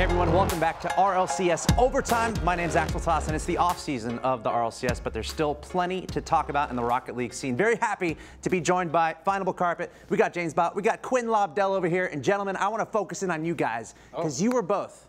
Hey everyone, welcome back to RLCS Overtime. My name's Axel Toss, and it's the off-season of the RLCS, but there's still plenty to talk about in the Rocket League scene. Very happy to be joined by Finable Carpet. We got James Bott, we got Quinn Lobdell over here, and gentlemen, I want to focus in on you guys, because you were both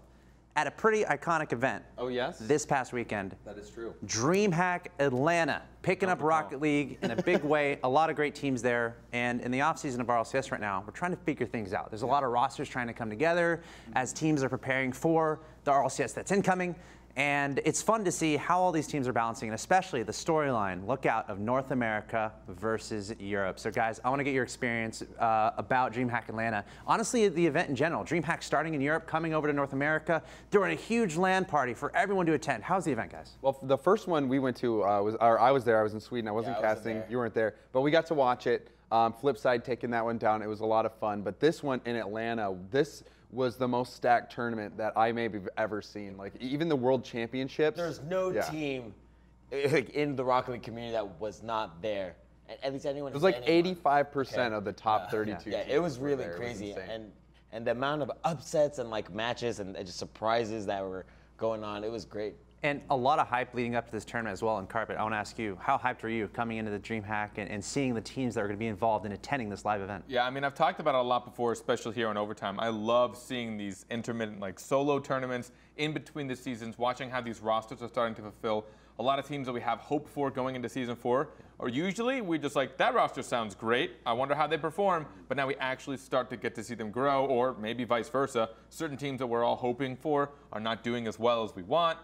at a pretty iconic event. Oh, yes? This past weekend. That is true. DreamHack Atlanta, picking up Rocket League in a big way. A lot of great teams there. And in the offseason of RLCS right now, we're trying to figure things out. There's a lot of rosters trying to come together as teams are preparing for the RLCS that's incoming. And it's fun to see how all these teams are balancing, and especially the storyline, lookout of North America versus Europe. So guys, I want to get your experience about DreamHack Atlanta. Honestly, the event in general, DreamHack starting in Europe, coming over to North America, throwing a huge LAN party for everyone to attend. How's the event, guys? Well, the first one we went to, I was there, I was in Sweden, I wasn't casting, you weren't there, but we got to watch it. Flipside taking that one down, it was a lot of fun. But this one in Atlanta, this was the most stacked tournament that I maybe have ever seen. Like, even the World Championships. There's no team in the Rocket League community that was not there. At least anyone. It was like 85% of the top 32 Yeah, teams it was really there. crazy. It was and the amount of upsets and like matches and just surprises that were going on, it was great. And a lot of hype leading up to this tournament as well. And Carpet, I want to ask you, how hyped are you coming into the DreamHack and seeing the teams that are going to be involved in attending this live event? Yeah, I mean, I've talked about it a lot before, especially here on Overtime. I love seeing these intermittent, like, solo tournaments in between the seasons, watching how these rosters are starting to fulfill. A lot of teams that we have hope for going into Season 4 are usually, we just like, that roster sounds great. I wonder how they perform. But now we actually start to get to see them grow, or maybe vice versa. Certain teams that we're all hoping for are not doing as well as we want.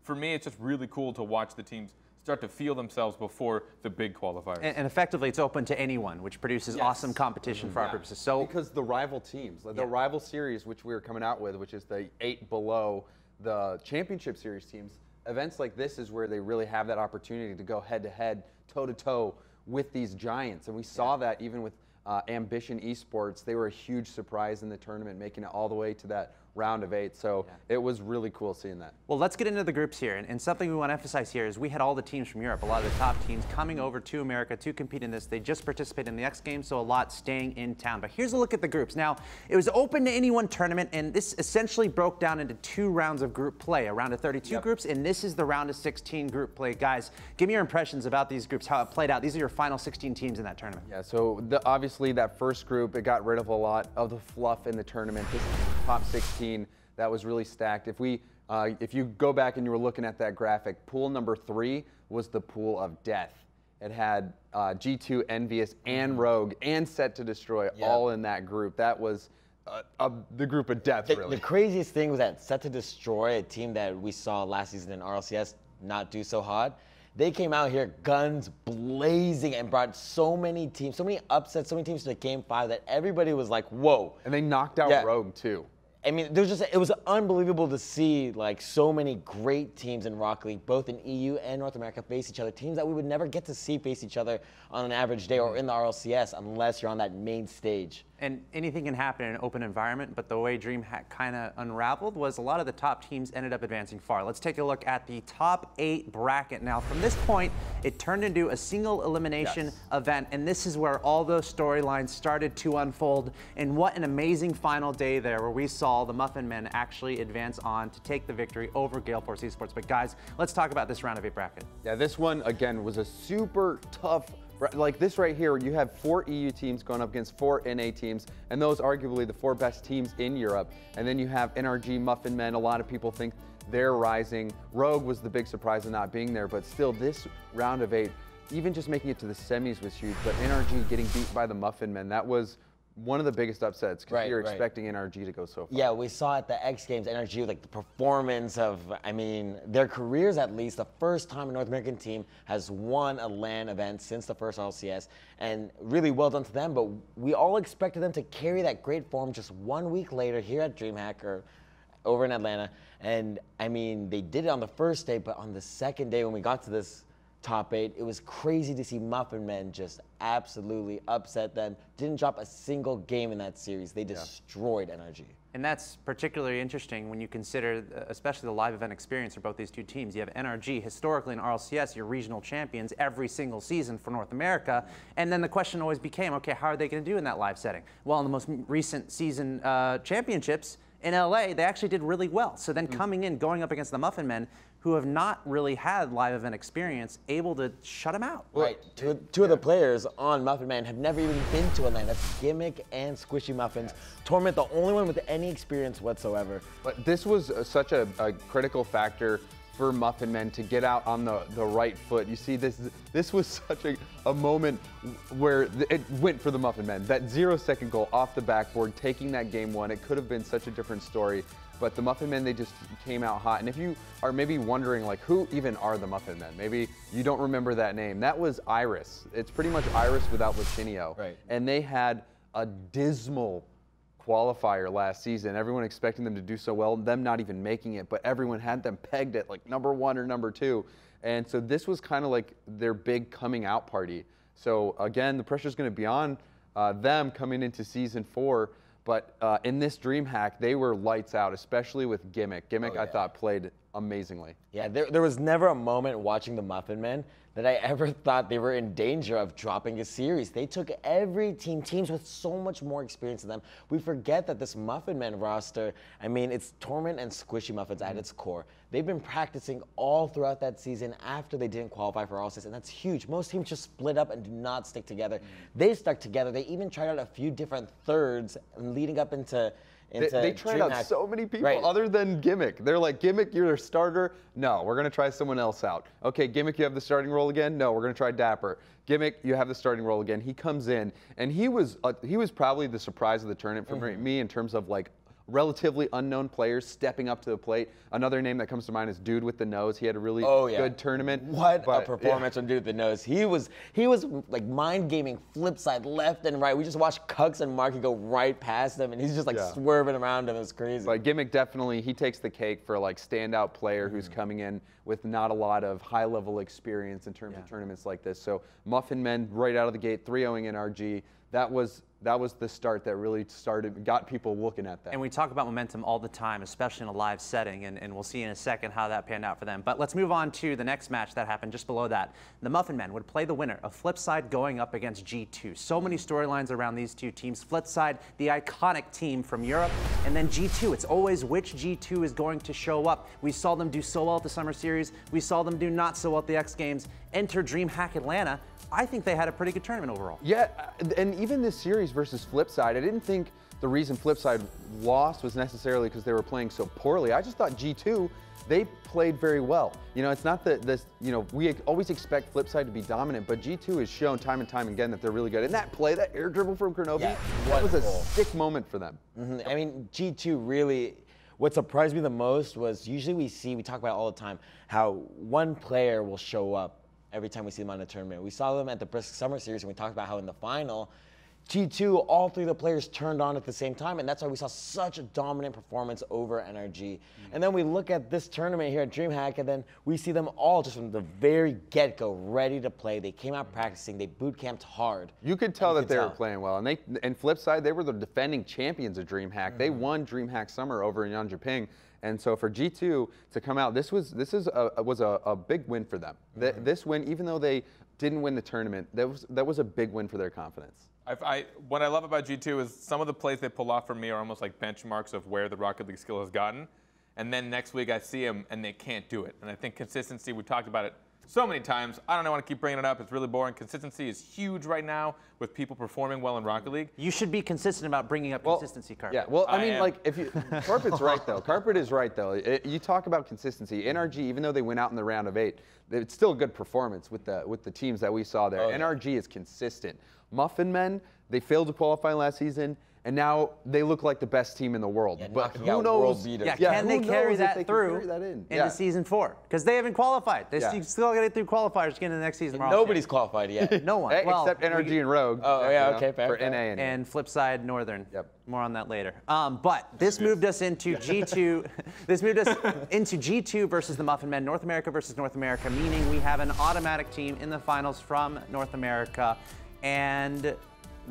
For me, it's just really cool to watch the teams start to feel themselves before the big qualifiers. And effectively, it's open to anyone, which produces awesome competition for our purposes. So because the rival teams, like the rival series, which we were coming out with, which is the 8 below the championship series teams, events like this is where they really have that opportunity to go head-to-head, toe-to-toe with these giants. And we saw that even with Ambition eSports. They were a huge surprise in the tournament, making it all the way to that round of 8. So it was really cool seeing that. Well, let's get into the groups here. And something we want to emphasize here is we had all the teams from Europe, a lot of the top teams coming over to America to compete in this. They just participated in the X Games, so a lot staying in town. But here's a look at the groups. Now, it was open to anyone tournament, and this essentially broke down into 2 rounds of group play, a round of 32 groups, and this is the round of 16 group play. Guys, give me your impressions about these groups, how it played out. These are your final 16 teams in that tournament. Yeah, so obviously that first group, it got rid of a lot of the fluff in the tournament. This top 16, that was really stacked. If you go back and you were looking at that graphic, pool number 3 was the pool of death. It had G2, Envious, and Rogue, and Set to Destroy all in that group. That was the group of death, really. The craziest thing was that Set to Destroy, a team that we saw last season in RLCS not do so hot, they came out here guns blazing and brought so many teams, so many upsets, so many teams to the Game 5 that everybody was like, whoa. And they knocked out Rogue, too. I mean, it was unbelievable to see like so many great teams in Rocket League, both in EU and North America, face each other. Teams that we would never get to see face each other on an average day or in the RLCS unless you're on that main stage. And anything can happen in an open environment, but the way DreamHack kind of unraveled was a lot of the top teams ended up advancing far. Let's take a look at the top 8 bracket. Now, from this point, it turned into a single elimination event, and this is where all those storylines started to unfold. And what an amazing final day there, where we saw the Muffin Men actually advance on to take the victory over Gale Force eSports. But guys, let's talk about this round of 8 bracket. Yeah, this one, again, was a super tough. Like this right here, you have 4 EU teams going up against 4 NA teams, and those arguably the 4 best teams in Europe. And then you have NRG, Muffin Men. A lot of people think they're rising. Rogue was the big surprise of not being there, but still this round of 8, even just making it to the semis was huge. But NRG getting beat by the Muffin Men, that was one of the biggest upsets because you're expecting NRG to go so far. Yeah, we saw at the X Games, NRG, like the performance of, I mean, their careers at least, the first time a North American team has won a LAN event since the first RLCS, and really well done to them, but we all expected them to carry that great form just 1 week later here at DreamHack or over in Atlanta, and I mean, they did it on the first day, but on the second day when we got to this top 8, it was crazy to see Muffin Men just absolutely upset them. Didn't drop a single game in that series. They destroyed NRG. And that's particularly interesting when you consider, especially the live event experience for both these 2 teams. You have NRG, historically in RLCS, your regional champions every single season for North America. And then the question always became, okay, how are they going to do in that live setting? Well, in the most recent season championships, in LA, they actually did really well. So then coming in, going up against the Muffin Men, who have not really had live event experience, able to shut them out. Right. Two of the players on Muffin Man have never even been to Atlanta. That's Gimmick and Squishy Muffins. Torment, the only one with any experience whatsoever. But this was such a critical factor for Muffin Men to get out on the right foot. You see, this was such a moment where it went for the Muffin Men. That 0-second goal off the backboard, taking that game one, it could have been such a different story. But the Muffin Men, they just came out hot. And if you are maybe wondering, like, who even are the Muffin Men? Maybe you don't remember that name. That was Iris. It's pretty much Iris without Lucinio. Right. And they had a dismal qualifier last season. Everyone expecting them to do so well, them not even making it, but everyone had them pegged at like #1 or #2. And so this was kind of like their big coming out party. So again, the pressure's going to be on them coming into season 4. But in this DreamHack, they were lights out, especially with Gimmick. Gimmick, I thought, played amazingly. Yeah, there was never a moment watching the Muffin Men that I ever thought they were in danger of dropping a series. They took every teams with so much more experience than them. We forget that this Muffin Men roster, I mean, it's Torment and Squishy Muffins at its core. They've been practicing all throughout that season after they didn't qualify for RLCS, and that's huge. Most teams just split up and do not stick together. They stuck together. They even tried out a few different thirds leading up into They tried out so many people other than Gimmick. They're like, Gimmick, you're their starter. No, we're going to try someone else out. Okay, Gimmick, you have the starting role again? No, we're going to try Dapper. Gimmick, you have the starting role again. He comes in, and he was probably the surprise of the tournament for me in terms of like relatively unknown players stepping up to the plate. Another name that comes to mind is Dude with the Nose. He had a really good tournament. What a performance from Dude with the Nose. He was like mind gaming flip side left and right. We just watched Cucks and Marky go right past him, and he's just like swerving around him. It was crazy. But Gimmick definitely, he takes the cake for like standout player who's coming in with not a lot of high level experience in terms of tournaments like this. So Muffin Men right out of the gate, 3-0ing NRG. That was the start that really got people looking at that. And we talk about momentum all the time, especially in a live setting, and we'll see in a second how that panned out for them. But let's move on to the next match that happened just below that. The Muffin Men would play the winner of Flipside going up against G2. So many storylines around these two teams. Flipside, the iconic team from Europe, and then G2. It's always which G2 is going to show up. We saw them do so well at the Summer Series. We saw them do not so well at the X Games. Enter DreamHack Atlanta. I think they had a pretty good tournament overall. Yeah, and even this series versus Flipside, I didn't think the reason Flipside lost was necessarily because they were playing so poorly. I just thought G2, they played very well. You know, it's not that this, you know, we always expect Flipside to be dominant, but G2 has shown time and time again that they're really good. And that play, that air dribble from Kronovi, that was a sick moment for them. I mean, G2 really, what surprised me the most was usually we talk about it all the time, how one player will show up every time we see them on a tournament. We saw them at the Brisk Summer Series, and we talked about how in the final, G2, all three of the players turned on at the same time, and that's why we saw such a dominant performance over NRG. And then we look at this tournament here at DreamHack, and then we see them all just from the very get-go ready to play. They came out practicing. They boot camped hard. You could tell that they were playing well. And Flipside, they were the defending champions of DreamHack. They won DreamHack Summer over in Yeonjaping. And so for G2 to come out, this was a big win for them. This win, even though they didn't win the tournament, that was a big win for their confidence. What I love about G2 is some of the plays they pull off for me are almost like benchmarks of where the Rocket League skill has gotten. And then next week I see them and they can't do it. And I think consistency, we talked about it so many times. I don't want to keep bringing it up. It's really boring. Consistency is huge right now with people performing well in Rocket League. You should be consistent about bringing up consistency, Carpet. Yeah, well, I mean, like, if you, Carpet's right, though. Carpet is right, though. You talk about consistency. NRG, even though they went out in the round of 8, it's still a good performance with the teams that we saw there. NRG is consistent. Muffin Men, they failed to qualify last season, and now they look like the best team in the world. But who knows? Can they carry that through into season 4? Because they haven't qualified. They still got to get through qualifiers to get into the next season. Nobody's qualified yet. No one. Except NRG and Rogue. Oh, yeah, okay, fair. For NA and Flipside Northern. Yep. More on that later. But this moved us into G2. This moved us into G2 versus the Muffin Men, North America versus North America, meaning we have an automatic team in the finals from North America. And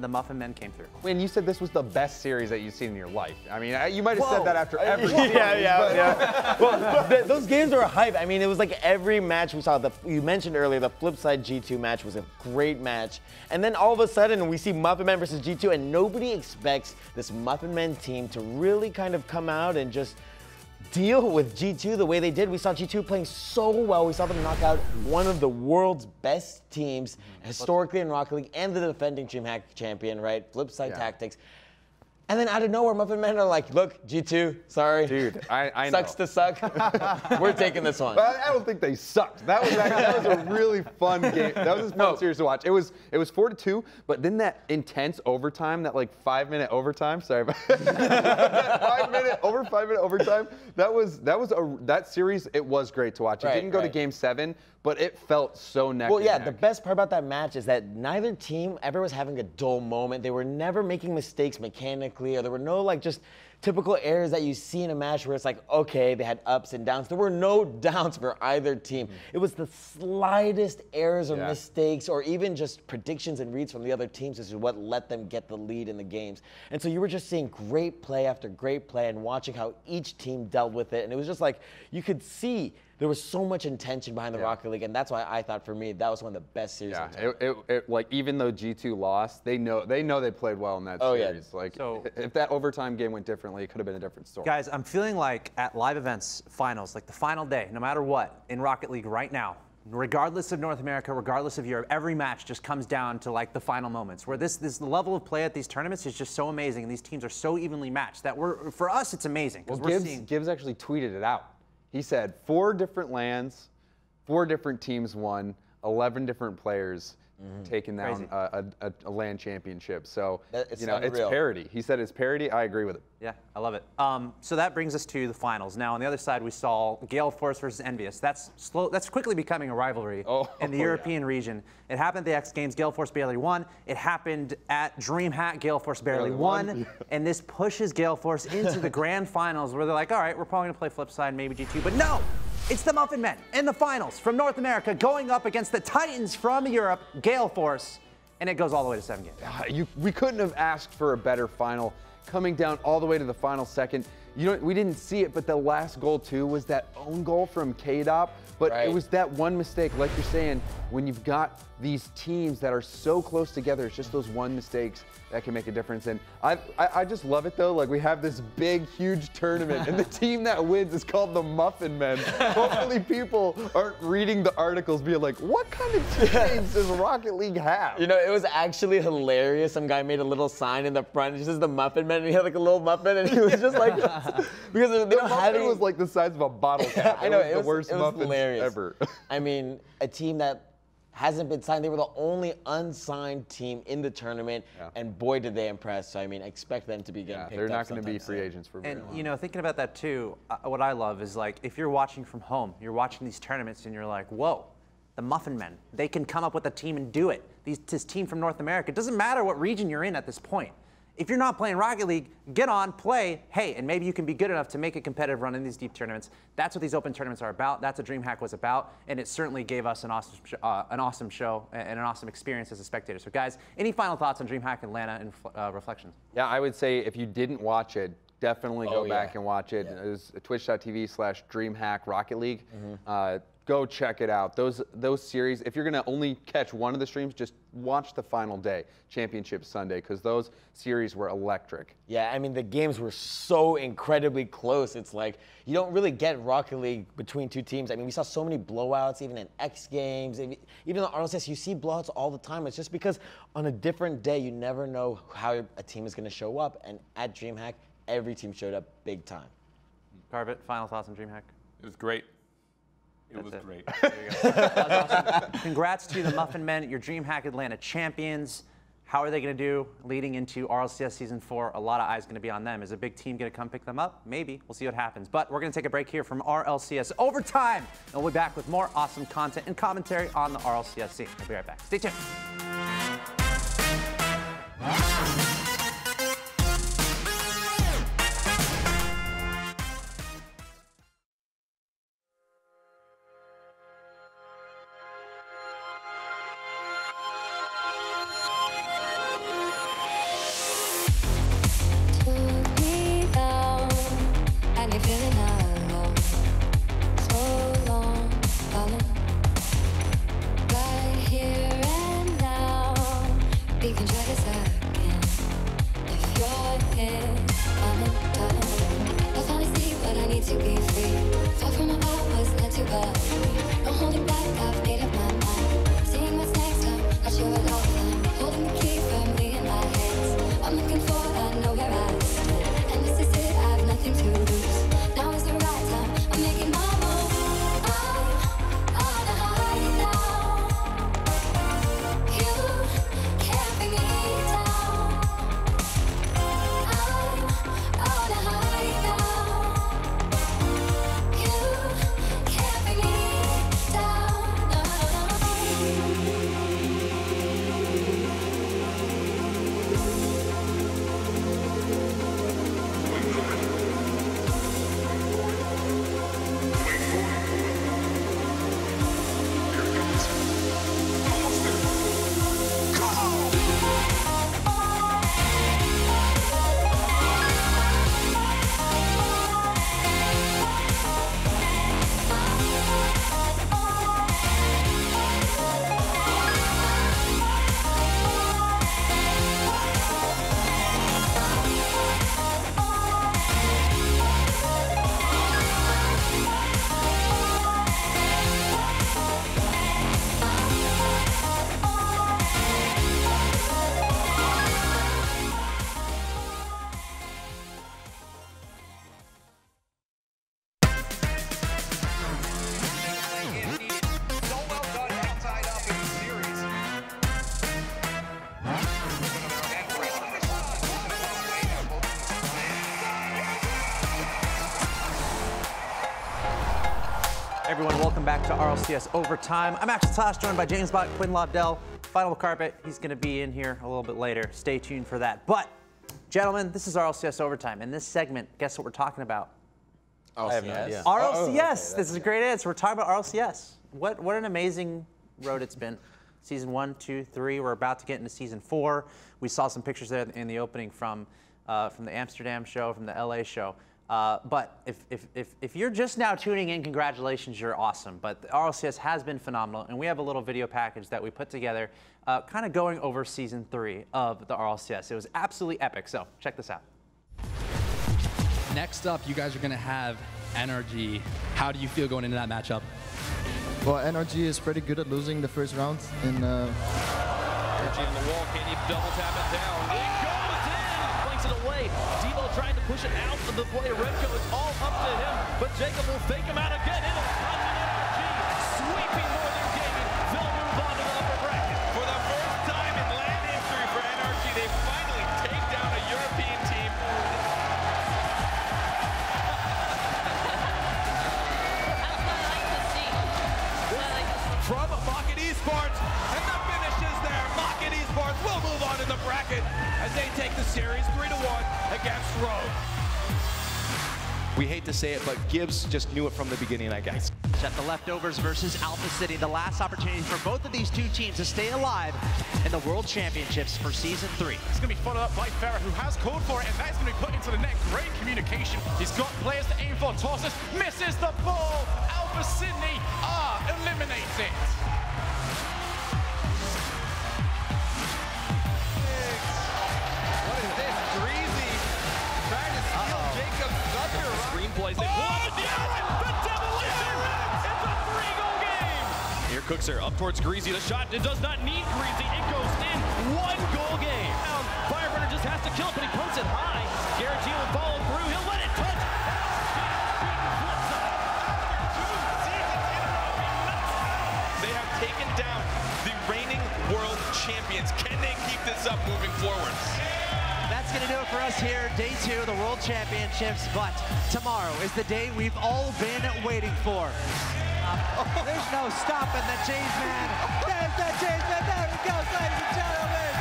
the Muffin Men came through. When you said this was the best series that you've seen in your life, I mean, you might have said that after every series. Yeah. Well, those games were hype. I mean, it was like every match we saw. You mentioned earlier, the Flipside G2 match was a great match. And then all of a sudden, we see Muffin Men versus G2, and nobody expects this Muffin Men team to really kind of come out and just deal with G2 the way they did. We saw G2 playing so well. We saw them knock out one of the world's best teams historically in Rocket League and the defending DreamHack champion, right? Flipside Tactics. And then out of nowhere, Muffin Men are like, look, G2, sorry. Dude, I know. Sucks to suck. We're taking this one. But I don't think they sucked. That was a really fun game. That was a fun series to watch. It was 4-2, but then that intense overtime, that like 5-minute overtime. Sorry, 5-minute overtime. That series. It was great to watch. It didn't go to Game 7, but it felt so neck. Well, yeah, the best part about that match is that neither team ever was having a dull moment. They were never making mistakes mechanically, or there were no like just typical errors that you see in a match where it's like, okay, they had ups and downs. There were no downs for either team. It was the slightest errors or mistakes, or even just predictions and reads from the other teams is what let them get the lead in the games. And so you were just seeing great play after great play and watching how each team dealt with it. And it was just like, you could see there was so much intention behind the Rocket League, and that's why I thought for me that was one of the best series. Like even though G2 lost, they know they played well in that series. Like if that overtime game went differently, it could have been a different story. Guys, I'm feeling like at live events finals, like the final day, no matter what, in Rocket League right now, regardless of North America, regardless of Europe, every match just comes down to like the final moments where this level of play at these tournaments is just so amazing, and these teams are so evenly matched that for us it's amazing. Well, Gibbs actually tweeted it out. He said 4 different lands, 4 different teams won, 11 different players taking down a LAN championship. So, it's parity. He said it's parity. I agree with it. Yeah, I love it. So that brings us to the finals. Now, on the other side, we saw Gale Force versus Envious. That's quickly becoming a rivalry in the European region. It happened at the X Games. Gale Force barely won. It happened at DreamHack. Gale Force barely won. And this pushes Gale Force into the grand finals where they're like, all right, we're probably going to play Flipside, maybe G2. But no! It's the Muffin Men in the finals from North America going up against the Titans from Europe, Gale Force, and it goes all the way to 7 games. We couldn't have asked for a better final, coming down all the way to the final second. We didn't see it, but the last goal too was that own goal from K-Dop. But it was that one mistake, like you're saying, when you've got these teams that are so close together, it's just those one mistakes that can make a difference. And I just love it though. Like we have this big, huge tournament, and the team that wins is called the Muffin Men. Hopefully people aren't reading the articles being like, what kind of teams does Rocket League have? You know, it was actually hilarious. Some guy made a little sign in the front. It says the Muffin Men, and he had like a little muffin, and he was just like, because they were having, it was like the size of a bottle cap. I know, it was the worst muffin ever. I mean, a team that hasn't been signed. They were the only unsigned team in the tournament, and boy, did they impress. So, I mean, expect them to be getting picked up. They're not going to be free agents for very long. And, you know, thinking about that too, what I love is like, if you're watching from home, you're watching these tournaments and you're like, whoa, the Muffin Men, they can come up with a team and do it. This team from North America, it doesn't matter what region you're in at this point. If you're not playing Rocket League, get on, play, hey, and maybe you can be good enough to make a competitive run in these deep tournaments. That's what these open tournaments are about. That's what DreamHack was about, and it certainly gave us an awesome show and an awesome experience as a spectator. So guys, any final thoughts on DreamHack Atlanta and reflections? Yeah, I would say if you didn't watch it, definitely go back and watch it. It was twitch.tv/DreamHack Rocket League. Go check it out. Those series, if you're going to only catch one of the streams, just watch the final day, Championship Sunday, because those series were electric. Yeah, I mean, the games were so incredibly close. It's like, you don't really get Rocket League between two teams. I mean, we saw so many blowouts, even in X Games. Even in the RLCS, you see blowouts all the time. It's just because on a different day, you never know how a team is going to show up. And at DreamHack, every team showed up big time. Carvet, final thoughts on DreamHack? It was great. It was great. There you go. That was awesome. Congrats to the Muffin Men, your DreamHack Atlanta champions. How are they going to do leading into RLCS Season 4? A lot of eyes going to be on them. Is a big team going to come pick them up? Maybe. We'll see what happens. But we're going to take a break here from RLCS Overtime, and we'll be back with more awesome content and commentary on the RLCS scene. We'll be right back. Stay tuned. Everyone, welcome back to RLCS Overtime. I'm Axel Tosh, joined by James Bott, Quinn Lobdell. Final carpet, he's going to be in here a little bit later. Stay tuned for that. But, gentlemen, this is RLCS Overtime. In this segment, guess what we're talking about? I have no idea. RLCS. This is a great answer. We're talking about RLCS. What an amazing road it's been. Season 1, 2, 3. We're about to get into season 4. We saw some pictures there in the opening from the Amsterdam show, from the LA show. But if you're just now tuning in, congratulations, you're awesome. But the RLCS has been phenomenal, and we have a little video package that we put together kind of going over season 3 of the RLCS. It was absolutely epic, so check this out. Next up, you guys are going to have NRG. How do you feel going into that matchup? Well, NRG is pretty good at losing the first round. NRG in the wall, can he double tap it down? It goes in! Flanks it away. Devo trying to push it out of the play. Remco, it's all up to him, but Jacob will fake him out again. It'll run to NRG. Sweeping Northern Gaming. They'll move on to the upper bracket. For the first time in LAN history for NRG, they finally take down a European team. From Rocket eSports, and the finish is there. Rocket eSports will move on in the bracket as they take the series 3-1 against Rogue. We hate to say it, but Gibbs just knew it from the beginning, I guess. At the Leftovers versus Alpha City, the last opportunity for both of these two teams to stay alive in the World Championships for Season 3. It's going to be followed up by Farah, who has called for it, and that's going to be put into the net. Great communication. He's got players to aim for. Tosses, misses the ball. Alpha Sydney eliminates it. What is this? Greasy trying to steal Jacob's thunder. Screenplays. They pull up the demolition. It's a 3-goal game. Here Cooks are up towards Greasy. The shot, it does not need Greasy. It goes in. 1-goal game. Fireburner just has to kill it, but he pumps it high. Garrett G will follow through. He'll let it touch. They have taken down the reigning world champions. Can they keep this up moving forward? That's going to do it for us here, day 2 of the World Championships. But tomorrow is the day we've all been waiting for. There's no stopping the James man. There's the James man. There it goes, ladies and gentlemen.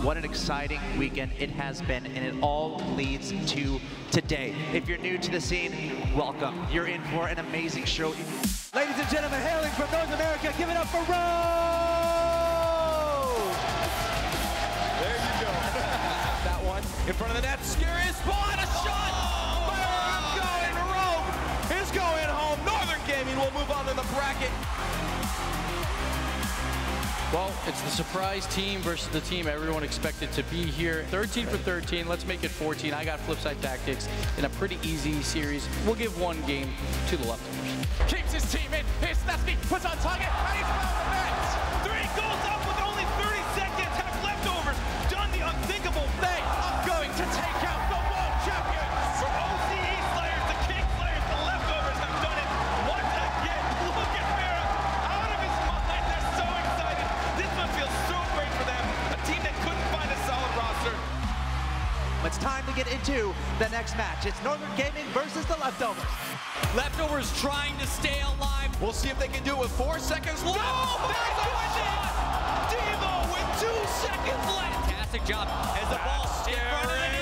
What an exciting weekend it has been, and it all leads to today. If you're new to the scene, welcome. You're in for an amazing show. Ladies and gentlemen, hailing from North America, give it up for Rogue! There you go. That one in front of the net. Scary spot. A shot. Going Rogue is going home. Northern Gaming will move on to the bracket. Well, it's the surprise team versus the team everyone expected to be here. 13 for 13. Let's make it 14. I got Flipside Tactics in a pretty easy series. We'll give one game to the Leftovers. Keeps his team in. Here's Snetsky, puts on target, and he's found the net. 3 goals up with only 30 seconds. Have Leftovers done the unthinkable thing of going to take out the world champions? From OCE Slayers to King Slayers, the Leftovers have done it once again. Look at Farah out of his mind. They're so excited. This one feels so great for them. A team that couldn't find a solid roster. It's time to get into the next match. It's Northern Gaming versus the Leftovers. Leftovers trying to stay alive. We'll see if they can do it with 4 seconds left. Oh, there's a shot! Devo with 2 seconds left. Fantastic job as the ball in front of the net.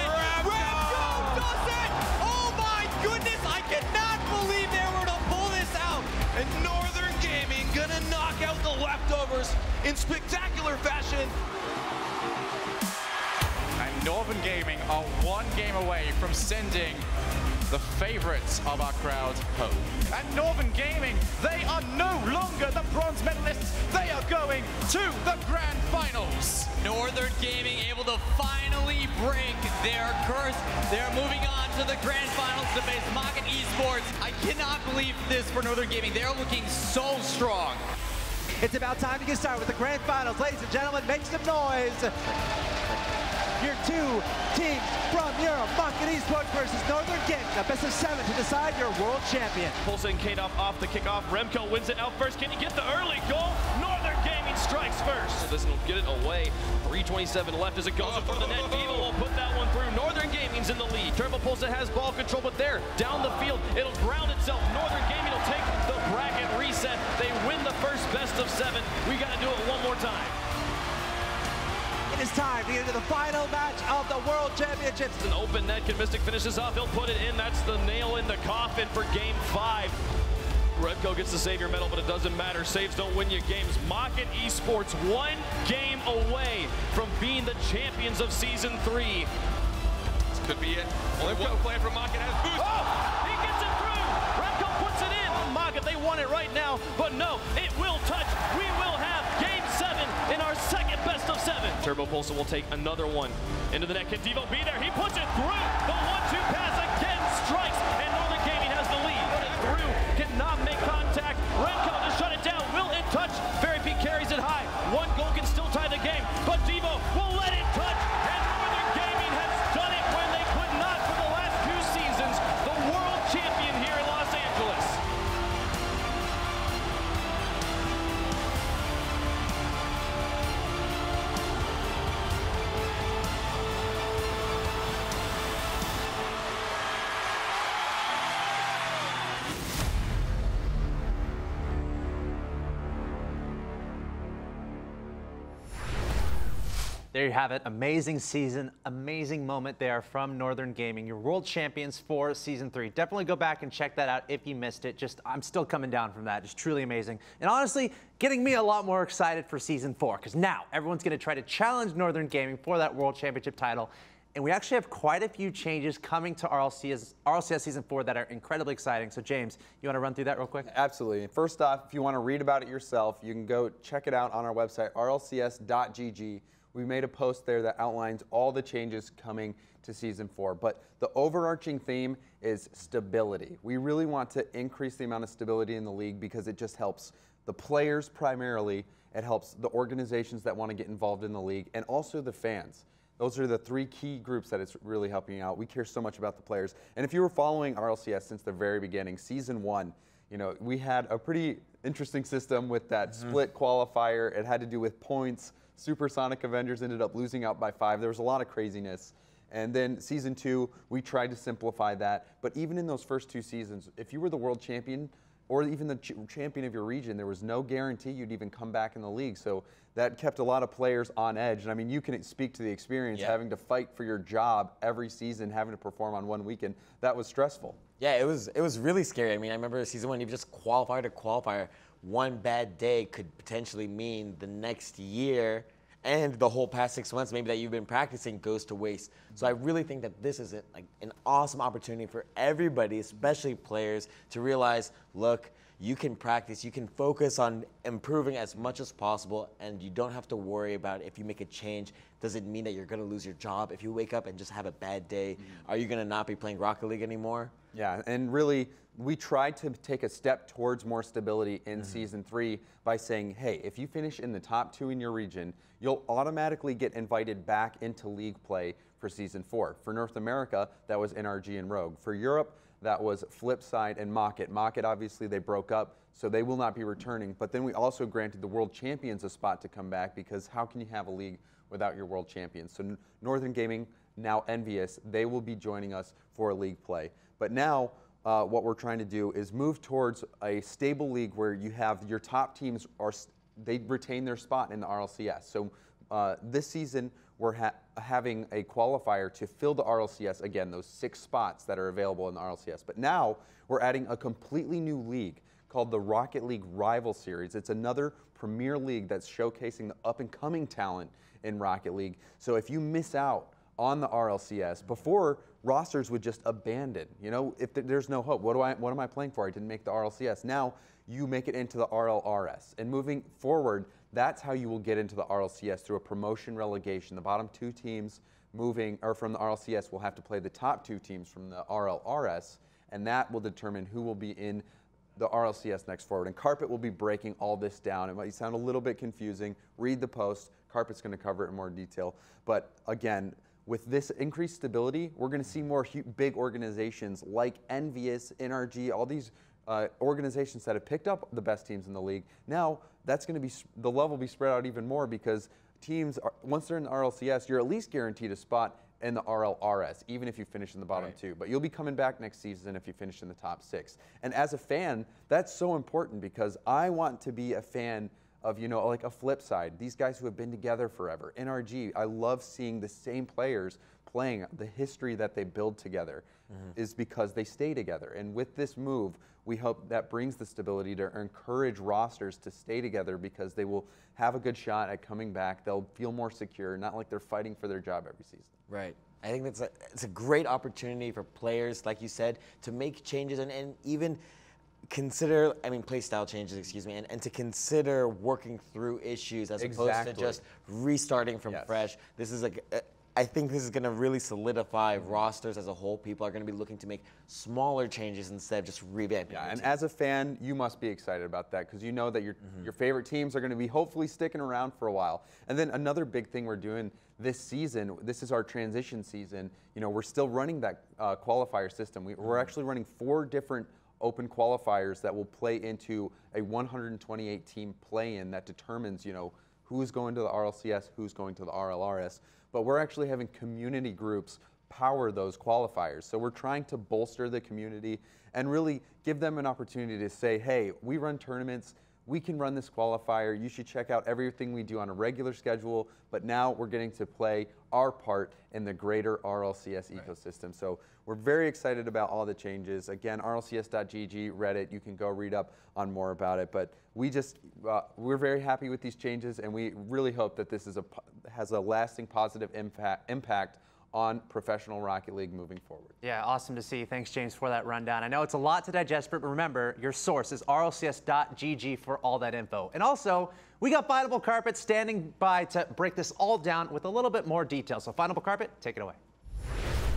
Remco does it! Oh my goodness, I cannot believe they were to pull this out. And Northern Gaming gonna knock out the Leftovers in spectacular fashion. And Northern Gaming are 1 game away from sending the favorites of our crowd home. And Northern Gaming, they are no longer the bronze medalists. They are going to the grand finals. Northern Gaming able to finally break their curse. They're moving on to the grand finals to face Rocket eSports. I cannot believe this for Northern Gaming. They're looking so strong. It's about time to get started with the grand finals. Ladies and gentlemen, make some noise. Your 2 teams from Europe, Rocket eSports versus Northern Gaming. A best of 7 to decide your world champion. Pulsing Kadoff off the kickoff. Remco wins it out first. Can he get the early goal? Northern Gaming strikes first. So this will get it away. 3:27 left as it goes in front of the net. Devo will put that one through. Northern Gaming Champions in the lead. Turbo Pulsa has ball control, but there, down the field, it'll ground itself. Northern Gaming will take the bracket reset. They win the first best of 7. We got to do it one more time. It is time to get into the final match of the World Championships. It's an open net. Can Mystic finish this off? He'll put it in. That's the nail in the coffin for Game 5. Redco gets the Savior medal, but it doesn't matter. Saves don't win you games. Mocket eSports 1 game away from being the champions of Season 3. This could be it. Only one player from Mocket has boost. Oh! He gets it through! Redco puts it in! Mocket, they want it right now, but no, it will touch. We will have Game 7 in our second best of 7. Turbo Pulsa will take another one. Into the net, can Devo be there? He puts it through! The 1-2 pass again strikes, and Northern Gaming has the lead. Put it through, cannot make contact. Redco to shut it down. Will it touch? Fairy Peak carries it high. 1 goal can still tie the game, but Devo will let it touch, and Northern Gaming has done it when they could not for the last 2 seasons. The world champion here in Los Angeles. There you have it. Amazing season, amazing moment there from Northern Gaming. Your world champions for Season 3. Definitely go back and check that out if you missed it. I'm still coming down from that. Just truly amazing. And honestly, getting me a lot more excited for Season 4, because now everyone's going to try to challenge Northern Gaming for that world championship title. And we actually have quite a few changes coming to RLCS Season 4 that are incredibly exciting. So James, you want to run through that real quick? Absolutely. First off, if you want to read about it yourself, you can go check it out on our website, rlcs.gg. We made a post there that outlines all the changes coming to Season 4. But the overarching theme is stability. We really want to increase the amount of stability in the league because it just helps the players primarily. It helps the organizations that want to get involved in the league, and also the fans. Those are the 3 key groups that it's really helping out. We care so much about the players. And if you were following RLCS since the very beginning, Season 1, you know, we had a pretty interesting system with that split qualifier. It had to do with points. Supersonic Avengers ended up losing out by 5. There was a lot of craziness. And then Season 2, we tried to simplify that. But even in those first 2 seasons, if you were the world champion or even the champion of your region, there was no guarantee you'd even come back in the league. So that kept a lot of players on edge. And I mean, you can speak to the experience, having to fight for your job every season, having to perform on one weekend. That was stressful. Yeah, it was really scary. I mean, I remember Season 1, you just qualifier to qualifier. One bad day could potentially mean the next year and the whole past 6 months maybe that you've been practicing goes to waste. So I really think that this is an awesome opportunity for everybody, especially players, to realize, look, you can practice, you can focus on improving as much as possible, and you don't have to worry about if you make a change, does it mean that you're gonna lose your job? If you wake up and just have a bad day, are you gonna not be playing Rocket League anymore? Yeah, and really, we tried to take a step towards more stability in Season 3 by saying, hey, if you finish in the top 2 in your region, you'll automatically get invited back into league play for Season 4. For North America, that was NRG and Rogue. For Europe, that was Flipside and Mocket. Mocket, obviously, they broke up, so they will not be returning. But then we also granted the world champions a spot to come back, because how can you have a league without your world champions? So Northern Gaming, now envious, they will be joining us for a league play. But now, what we're trying to do is move towards a stable league where you have your top teams they retain their spot in the RLCS. So this season we're having a qualifier to fill the RLCS, again, those 6 spots that are available in the RLCS. But now we're adding a completely new league called the Rocket League Rival Series. It's another premier league that's showcasing the up-and-coming talent in Rocket League. So if you miss out on the RLCS, before rosters would just abandon. You know, if there's no hope, what am I playing for? I didn't make the RLCS. Now you make it into the RLRS. And moving forward, that's how you will get into the RLCS, through a promotion relegation. The bottom 2 teams moving from the RLCS will have to play the top 2 teams from the RLRS, and that will determine who will be in the RLCS next forward. And Carpet will be breaking all this down. It might sound a little bit confusing. Read the post. Carpet's going to cover it in more detail. But again, with this increased stability, we're going to see more big organizations like Envious, NRG, all these organizations that have picked up the best teams in the league. Now, that's going to be, the level will be spread out even more, because teams, once they're in the RLCS, you're at least guaranteed a spot in the RLRS, even if you finish in the bottom two. But you'll be coming back next season if you finish in the top 6. And as a fan, that's so important because I want to be a fan of, you know, like a flip side. These guys who have been together forever. NRG, I love seeing the same players playing. The history that they build together is because they stay together. And with this move, we hope that brings the stability to encourage rosters to stay together because they will have a good shot at coming back. They'll feel more secure, not like they're fighting for their job every season. Right. I think it's a great opportunity for players, like you said, to make changes and even consider, I mean, play style changes, excuse me, and to consider working through issues as opposed to just restarting from fresh. This is like, I think this is going to really solidify rosters as a whole. People are going to be looking to make smaller changes instead of just revamping. Yeah, and as a fan, you must be excited about that because you know that your favorite teams are going to be hopefully sticking around for a while. And then another big thing we're doing this season, this is our transition season. You know, we're still running that qualifier system. We're actually running 4 different open qualifiers that will play into a 128 team play-in that determines, you know, who's going to the RLCS, who's going to the RLRS. But we're actually having community groups power those qualifiers. So we're trying to bolster the community and really give them an opportunity to say, hey, we run tournaments, we can run this qualifier, you should check out everything we do on a regular schedule, but now we're getting to play our part in the greater RLCS ecosystem. So we're very excited about all the changes. Again, rlcs.gg, Reddit, you can go read up on more about it, but we just, we're very happy with these changes and we really hope that this is has a lasting positive impact on professional Rocket League moving forward. Yeah, awesome to see. Thanks, James, for that rundown. I know it's a lot to digest, but remember, your source is rlcs.gg for all that info. And also, we got Findable Carpet standing by to break this all down with a little bit more detail. So Findable Carpet, take it away.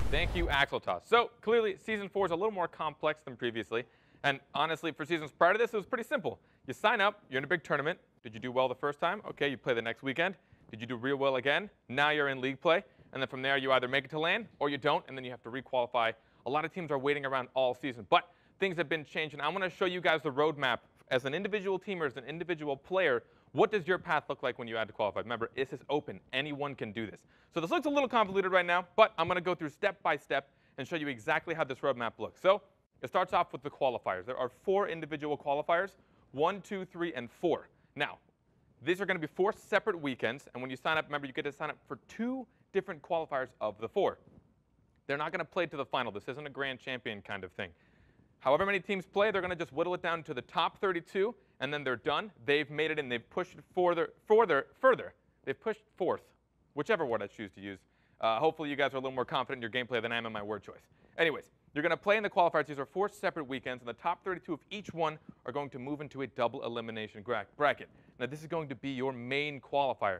Thank you, Axel Toss. So clearly, Season 4 is a little more complex than previously. And honestly, for seasons prior to this, it was pretty simple. You sign up, you're in a big tournament. Did you do well the first time? Okay, you play the next weekend. Did you do real well again? Now you're in league play. And then from there, you either make it to LAN or you don't, and then you have to requalify. A lot of teams are waiting around all season, but things have been changed, and I want to show you guys the roadmap as an individual team or as an individual player. What does your path look like when you had to qualify? Remember, this is open. Anyone can do this. So this looks a little convoluted right now, but I'm going to go through step by step and show you exactly how this roadmap looks. So it starts off with the qualifiers. There are 4 individual qualifiers, 1, 2, 3, and 4. Now, these are going to be 4 separate weekends, and when you sign up, remember, you get to sign up for 2 different qualifiers of the 4. They're not going to play to the final. This isn't a grand champion kind of thing. However many teams play, they're going to just whittle it down to the top 32, and then they're done. They've made it in. They've pushed it further. They've pushed forth, whichever word I choose to use. Hopefully you guys are a little more confident in your gameplay than I am in my word choice. Anyways, you're going to play in the qualifiers. These are 4 separate weekends, and the top 32 of each one are going to move into a double elimination bracket. Now, this is going to be your main qualifier.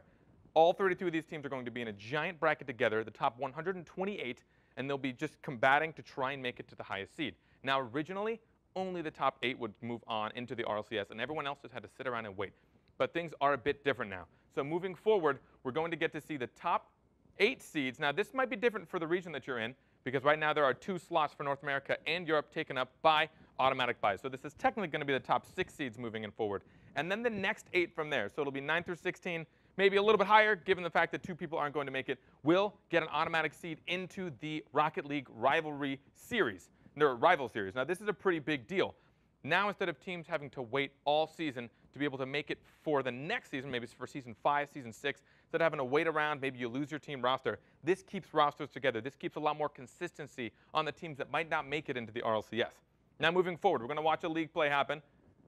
All 32 of these teams are going to be in a giant bracket together, the top 128, and they'll be just combating to try and make it to the highest seed. Now, originally, only the top 8 would move on into the RLCS, and everyone else just had to sit around and wait. But things are a bit different now. So moving forward, we're going to get to see the top 8 seeds. Now, this might be different for the region that you're in, because right now there are 2 slots for North America and Europe taken up by automatic buys. So this is technically going to be the top 6 seeds moving in forward. And then the next 8 from there. So it'll be 9 through 16, maybe a little bit higher, given the fact that 2 people aren't going to make it, will get an automatic seed into the Rocket League Rivalry Series, their Rival Series. Now, this is a pretty big deal. Now, instead of teams having to wait all season to be able to make it for the next season, maybe it's for Season 5, Season 6, instead of having to wait around, maybe you lose your team roster, this keeps rosters together. This keeps a lot more consistency on the teams that might not make it into the RLCS. Now, moving forward, we're going to watch a league play happen.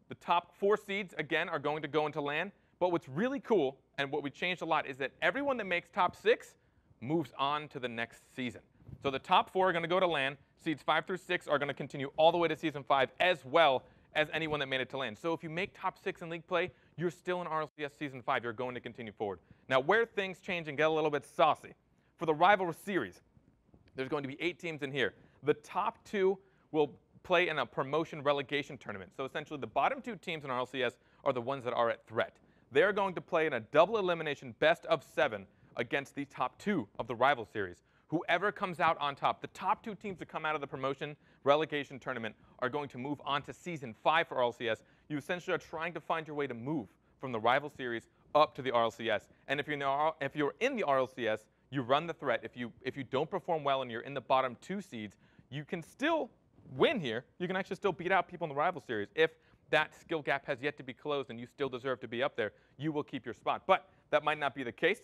The top 4 seeds, again, are going to go into LAN. But what's really cool, and what we changed a lot, is that everyone that makes top 6 moves on to the next season. So the top 4 are going to go to LAN. Seeds 5 through 6 are going to continue all the way to Season 5, as well as anyone that made it to LAN. So if you make top 6 in league play, you're still in RLCS Season 5. You're going to continue forward. Now, where things change and get a little bit saucy, for the Rival Series, there's going to be 8 teams in here. The top 2 will play in a promotion relegation tournament. So essentially, the bottom 2 teams in RLCS are the ones that are at threat. They're going to play in a double elimination best of 7 against the top 2 of the Rival Series. Whoever comes out on top, the top 2 teams that come out of the promotion relegation tournament are going to move on to Season 5 for RLCS. You essentially are trying to find your way to move from the Rival Series up to the RLCS. And if you're in the RLCS, you run the threat. If you don't perform well and you're in the bottom 2 seeds, you can still win here. You can actually still beat out people in the rival series. If that skill gap has yet to be closed and you still deserve to be up there, you will keep your spot. But that might not be the case.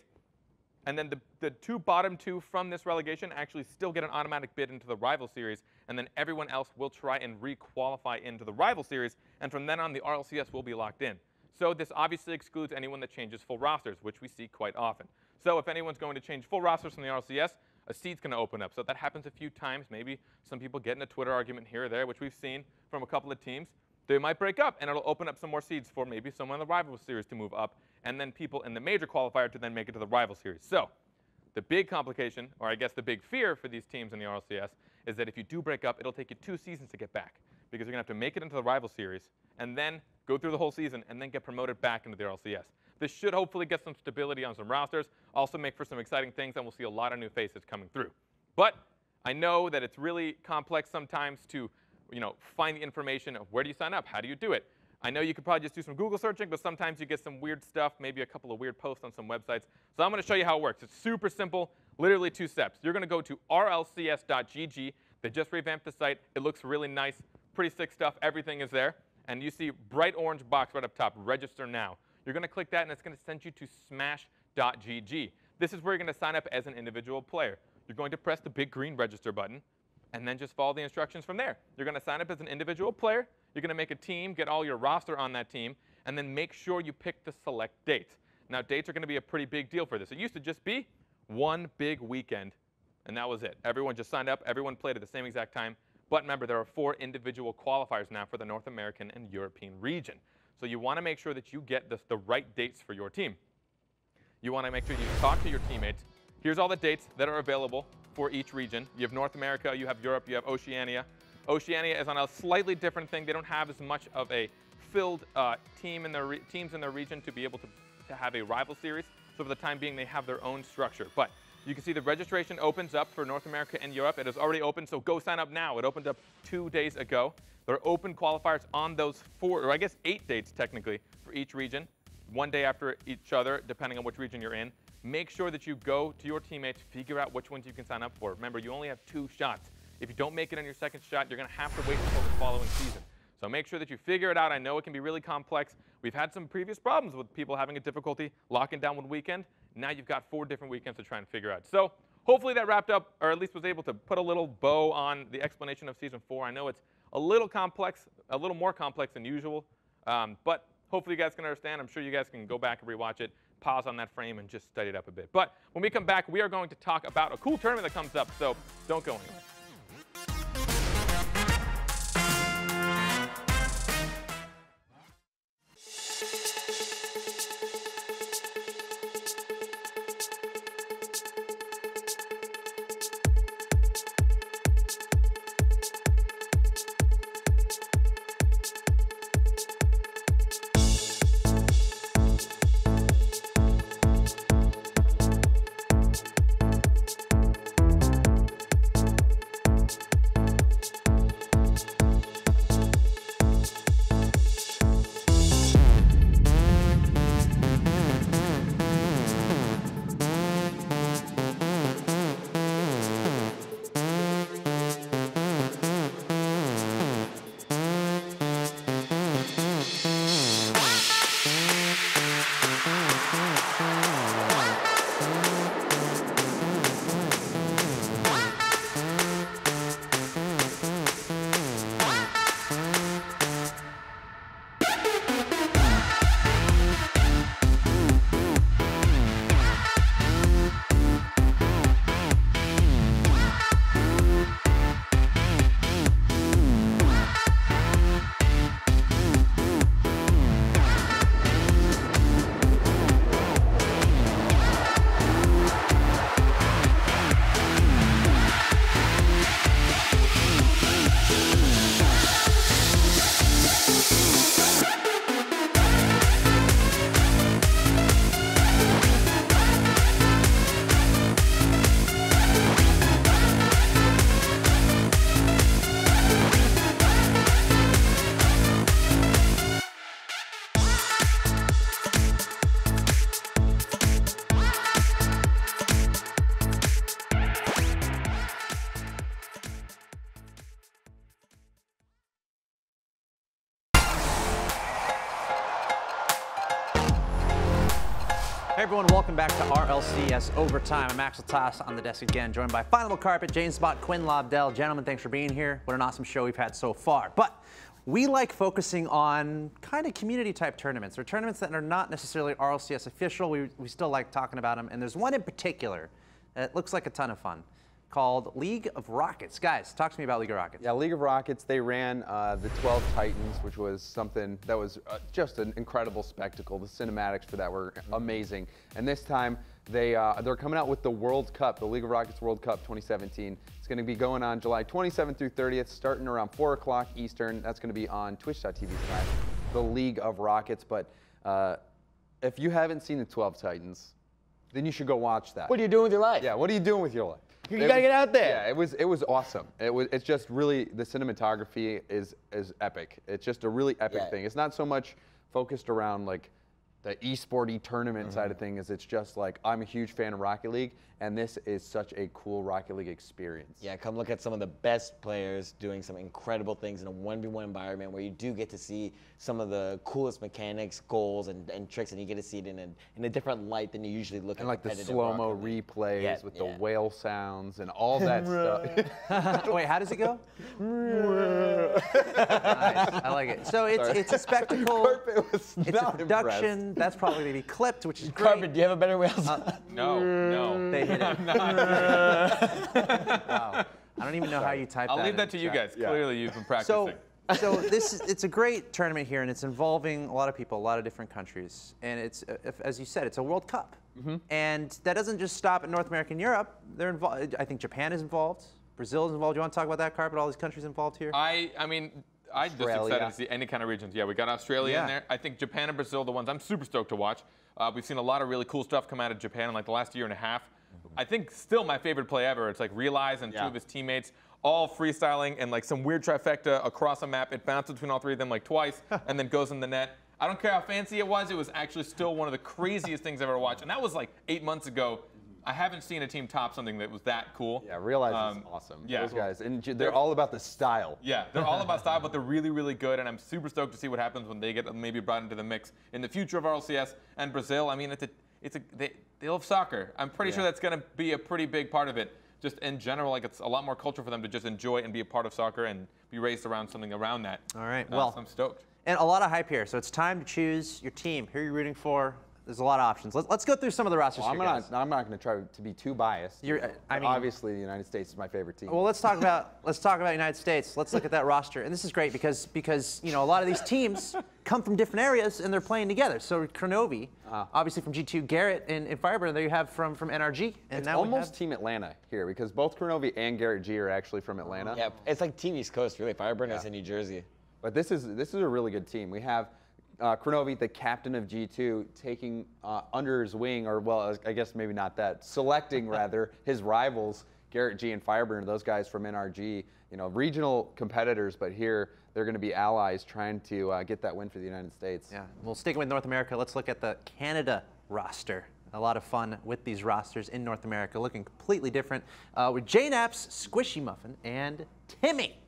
And then the bottom two from this relegation actually still get an automatic bid into the rival series, and then everyone else will try and re-qualify into the rival series, and from then on the RLCS will be locked in. So this obviously excludes anyone that changes full rosters, which we see quite often. So if anyone's going to change full rosters from the RLCS, a seat's going to open up. So that happens a few times. Maybe some people get in a Twitter argument here or there, which we've seen from a couple of teams. They might break up, and it'll open up some more seats for maybe someone in the rival series to move up, and then people in the major qualifier to then make it to the rival series. So the big complication, or I guess the big fear for these teams in the RLCS, is that if you do break up, it'll take you 2 seasons to get back, because you're going to have to make it into the rival series, and then go through the whole season, and then get promoted back into the RLCS. This should hopefully get some stability on some rosters, also make for some exciting things, and we'll see a lot of new faces coming through. But I know that it's really complex sometimes to find the information of where do you sign up, how do you do it. I know you could probably just do some Google searching, but sometimes you get some weird stuff, maybe a couple of weird posts on some websites. So I'm going to show you how it works. It's super simple, literally 2 steps. You're going to go to rlcs.gg. They just revamped the site. It looks really nice, pretty sick stuff. Everything is there. And you see bright orange box right up top, register now. You're going to click that, and it's going to send you to smash.gg. This is where you're going to sign up as an individual player. You're going to press the big green register button, and then just follow the instructions from there. You're going to sign up as an individual player. You're going to make a team, get all your roster on that team, and then make sure you pick the select dates. Now, dates are going to be a pretty big deal for this. It used to just be one big weekend, and that was it. Everyone just signed up. Everyone played at the same exact time. But remember, there are 4 individual qualifiers now for the North American and European region. So you want to make sure that you get the right dates for your team. You want to make sure you talk to your teammates. Here's all the dates that are available for each region. You have North America, you have Europe, you have Oceania. Oceania is on a slightly different thing. They don't have as much of a filled teams in their region to be able to have a rival series. So for the time being, they have their own structure. But you can see the registration opens up for North America and Europe. It is already open, so go sign up now. It opened up 2 days ago. There are open qualifiers on those 4, or I guess 8 dates technically, for each region, 1 day after each other, depending on which region you're in. Make sure that you go to your teammates, figure out which ones you can sign up for. Remember, you only have 2 shots. If you don't make it on your second shot, you're going to have to wait until the following season. So make sure that you figure it out. I know it can be really complex. We've had some previous problems with people having a difficulty locking down one weekend. Now you've got 4 different weekends to try and figure out. So hopefully that wrapped up, or at least was able to put a little bow on the explanation of Season 4. I know it's a little complex, a little more complex than usual, but hopefully you guys can understand. I'm sure you guys can go back and rewatch it, pause on that frame, and just study it up a bit. But when we come back, we are going to talk about a cool tournament that comes up, so don't go anywhere. everyone, welcome back to RLCS Overtime. I'm Axel Toss on the desk again, joined by Final Carpet, James Spot, Quinn Lobdell. Gentlemen, thanks for being here. What an awesome show we've had so far. But we like focusing on kind of community-type tournaments, or tournaments that are not necessarily RLCS official. We still like talking about them, and there's one in particular that looks like a ton of fun, called League of Rockets. Guys, talk to me about League of Rockets. Yeah, League of Rockets, they ran the 12 Titans, which was something that was just an incredible spectacle. The cinematics for that were amazing. And this time, they're coming out with the World Cup, the League of Rockets World Cup 2017. It's going to be going on July 27th through 30th, starting around 4 o'clock Eastern. That's going to be on twitch.tv/the League of Rockets. But if you haven't seen the 12 Titans, then you should go watch that. What are you doing with your life? Yeah, what are you doing with your life? You gotta get out there. Yeah, it was awesome. It's just really, the cinematography is epic. It's just a really epic thing. It's not so much focused around like the eSporty tournament side of things. It's just like, I'm a huge fan of Rocket League, and this is such a cool Rocket League experience. Yeah, come look at some of the best players doing some incredible things in a 1v1 environment where you do get to see some of the coolest mechanics, goals, and tricks, and you get to see it in a different light than you usually look at. And like the slow-mo replays with the whale sounds and all that stuff. Wait, how does it go? Nice, I like it. So it's a spectacle. It's a production. That's probably going to be clipped, which is great. Carpet, do you have a better whale sound? No. They hit it. Wow. I don't even know how you type that. I'll leave that to you guys. Yeah. Clearly, you've been practicing. So it's a great tournament here, and it's involving a lot of people, a lot of different countries, and it's, as you said, it's a World Cup, and that doesn't just stop at North America and Europe. They're involved. I think Japan is involved. Brazil is involved. Do you want to talk about that, Carpet? All these countries involved here? I mean, I'm just excited to see any kind of regions. Yeah, we got Australia in there. I think Japan and Brazil are the ones I'm super stoked to watch. We've seen a lot of really cool stuff come out of Japan in like the last year and a half. I think still my favorite play ever. It's like Realize and two of his teammates all freestyling and like some weird trifecta across a map. It bounced between all three of them like twice and then goes in the net. I don't care how fancy it was actually still one of the craziest things I've ever watched. And that was like 8 months ago. I haven't seen a team top something that was that cool. Yeah, Realize is awesome. Yeah. Those guys, and they're all about the style. Yeah, they're all about style, but they're really, really good, and I'm super stoked to see what happens when they get maybe brought into the mix in the future of RLCS. And Brazil, I mean, they love soccer. I'm pretty sure that's going to be a pretty big part of it. Just in general, like it's a lot more culture for them to just enjoy and be a part of soccer and be raised around something around that. All right, well, so I'm stoked. And a lot of hype here, so it's time to choose your team. Who are you rooting for? There's a lot of options. Let's go through some of the rosters here, guys. I'm not going to try to be too biased. I mean, obviously, the United States is my favorite team. Well, let's talk about United States. Let's look at that roster, and this is great because you know a lot of these teams come from different areas and they're playing together. So Kronovi, obviously from G2, Garrett and Fireburn, there you have from NRG, and it's now almost Team Atlanta here because both Kronovi and Garrett G are actually from Atlanta. Yeah, it's like Team East Coast really. Fireburn is in New Jersey. But this is a really good team. We have Kronovi, the captain of G2, taking under his wing, or well, I guess maybe not that, selecting rather his rivals, Garrett G and Fireburn, those guys from NRG, you know, regional competitors, but here they're going to be allies trying to get that win for the United States. Yeah, well, sticking with North America, let's look at the Canada roster. A lot of fun with these rosters in North America, looking completely different with JNaps, Squishy Muffin, and Timmy.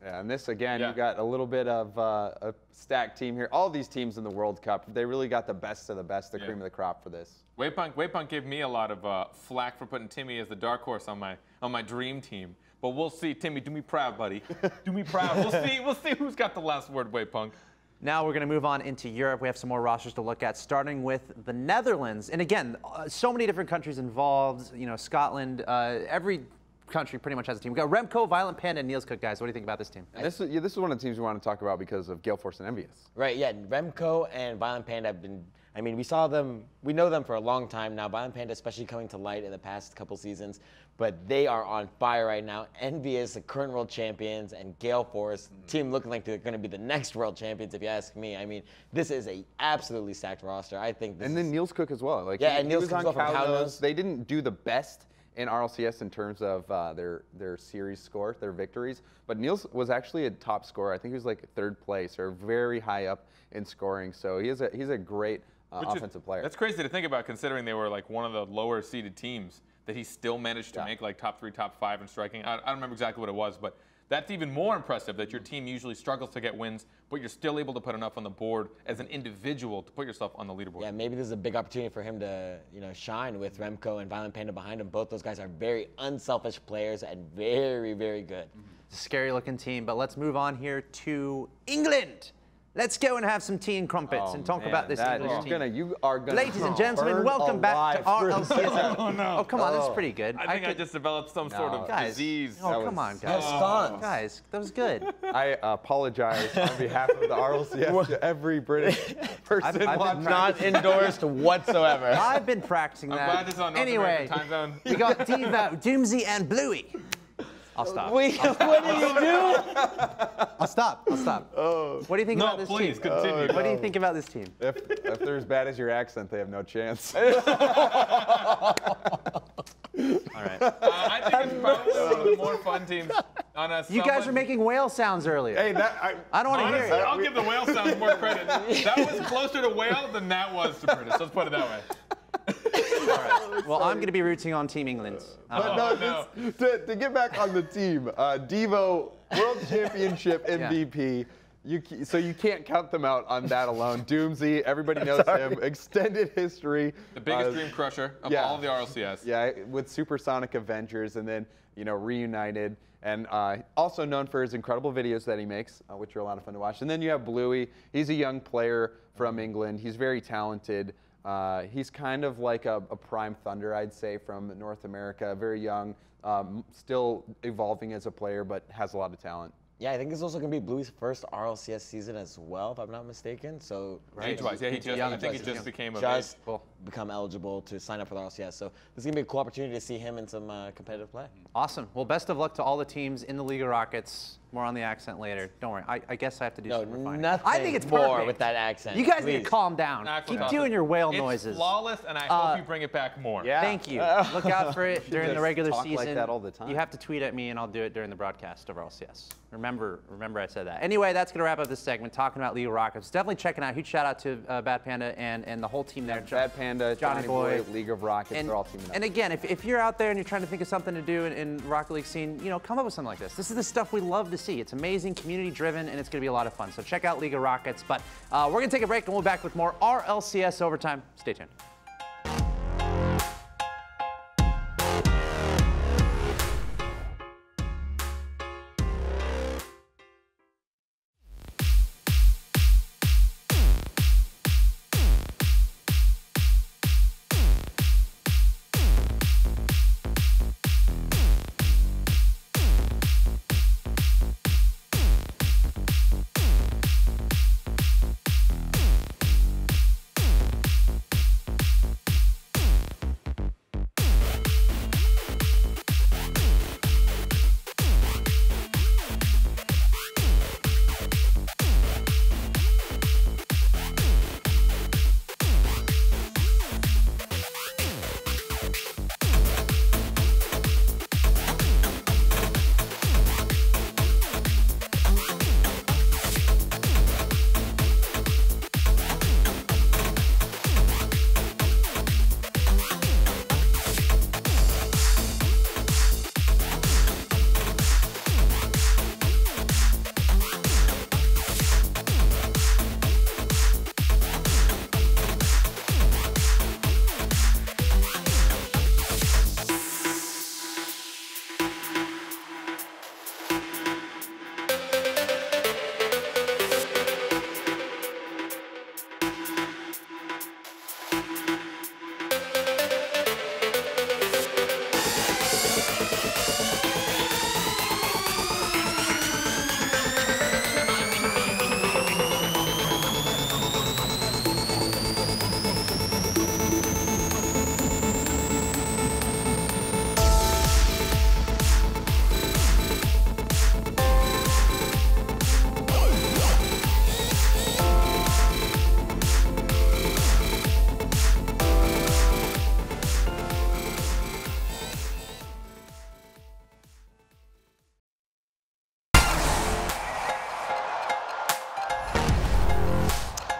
Yeah, and this, again, you got a little bit of a stacked team here. All these teams in the World Cup, they really got the best of the best, the cream of the crop for this. Waypunk gave me a lot of flack for putting Timmy as the dark horse on my dream team. But we'll see. Timmy, do me proud, buddy. Do me proud. We'll see who's got the last word, Waypunk. Now we're going to move on into Europe. We have some more rosters to look at, starting with the Netherlands. And again, so many different countries involved. You know, Scotland, every country pretty much has a team. We've got Remco, Violent Panda, and Niels Cook, guys. What do you think about this team? This is one of the teams we want to talk about because of Gale Force and Envious. Right, yeah. Remco and Violent Panda have been, I mean, we know them for a long time now. Violent Panda especially coming to light in the past couple seasons, but they are on fire right now. Envious, the current world champions, and Gale Force, team looking like they're going to be the next world champions, if you ask me. I mean, this is a absolutely stacked roster. I think this then Niels Cook as well. Like, yeah, and Niels Cook on from Kaunos. They didn't do the best in RLCS in terms of their series score, their victories. But Niels was actually a top scorer. I think he was like third place or very high up in scoring. So he's a great offensive player. That's crazy to think about considering they were like one of the lower seeded teams that he still managed to make like top 3, top 5 in striking. I don't remember exactly what it was, but that's even more impressive that your team usually struggles to get wins, but you're still able to put enough on the board as an individual to put yourself on the leaderboard. Yeah, maybe this is a big opportunity for him to, shine with Remco and Violent Panda behind him. Both those guys are very unselfish players and very, very good. It's a scary looking team, but let's move on here to England. Let's go and have some tea and crumpets and talk about this English team. You are gonna Ladies and gentlemen, welcome back to RLCS. Oh, no. Oh, come on, that's pretty good. I think I just developed some sort of disease. Oh, come on, guys. Guys, that was good. I apologize on behalf of the RLCS to every British person. I've not endorsed whatsoever. I've been practicing that. I'm glad this is on North anyway, American time zone. We got Devo, Doomsy, and Bluey. I'll stop. Wait, what did you do? I'll stop. What do you think about this team? Please continue. What do you think about this team? If they're as bad as your accent, they have no chance. All right. I think it's probably one of the more fun teams on us. You guys were making whale sounds earlier. Hey, I don't want to hear it. I'll give the whale sounds more credit. That was closer to whale than that was to British. Let's put it that way. All right. Well, I'm going to be rooting on Team England. To get back on the team, Devo, World Championship MVP. So you can't count them out on that alone. Doomsy, everybody knows him. Extended history. The biggest dream crusher of all of the RLCS. Yeah, with Supersonic Avengers, and then Reunited, and also known for his incredible videos that he makes, which are a lot of fun to watch. And then you have Bluey. He's a young player from England. He's very talented. He's kind of like a prime Thunder, I'd say, from North America. Very young, still evolving as a player, but has a lot of talent. Yeah, I think this is also going to be Bluey's first RLCS season as well, if I'm not mistaken. So age-wise, yeah, I think he just became become eligible to sign up for the RLCS. So this is going to be a cool opportunity to see him in some competitive play. Awesome. Well, best of luck to all the teams in the League of Rockets. More on the accent later. Don't worry. I guess I have to do some refining. I think it's more perfect. with that accent. You guys need to calm down. Keep doing your whale noises. It's flawless, and I hope you bring it back more. Yeah. Thank you. Look out for it during the regular season. Like that all the time. You have to tweet at me, and I'll do it during the broadcast of RLCS. Remember I said that. Anyway, that's going to wrap up this segment, talking about League of Rockets. Definitely checking out. Huge shout out to Bad Panda and the whole team there. Bad Panda, Johnny Boy, League of Rockets, they're all teaming up. And again, if you're out there and you're trying to think of something to do in Rocket League scene, come up with something like this. This is the stuff we love to see. It's amazing, community-driven, and it's going to be a lot of fun. So check out League of Rockets. But we're going to take a break, and we'll be back with more RLCS Overtime. Stay tuned.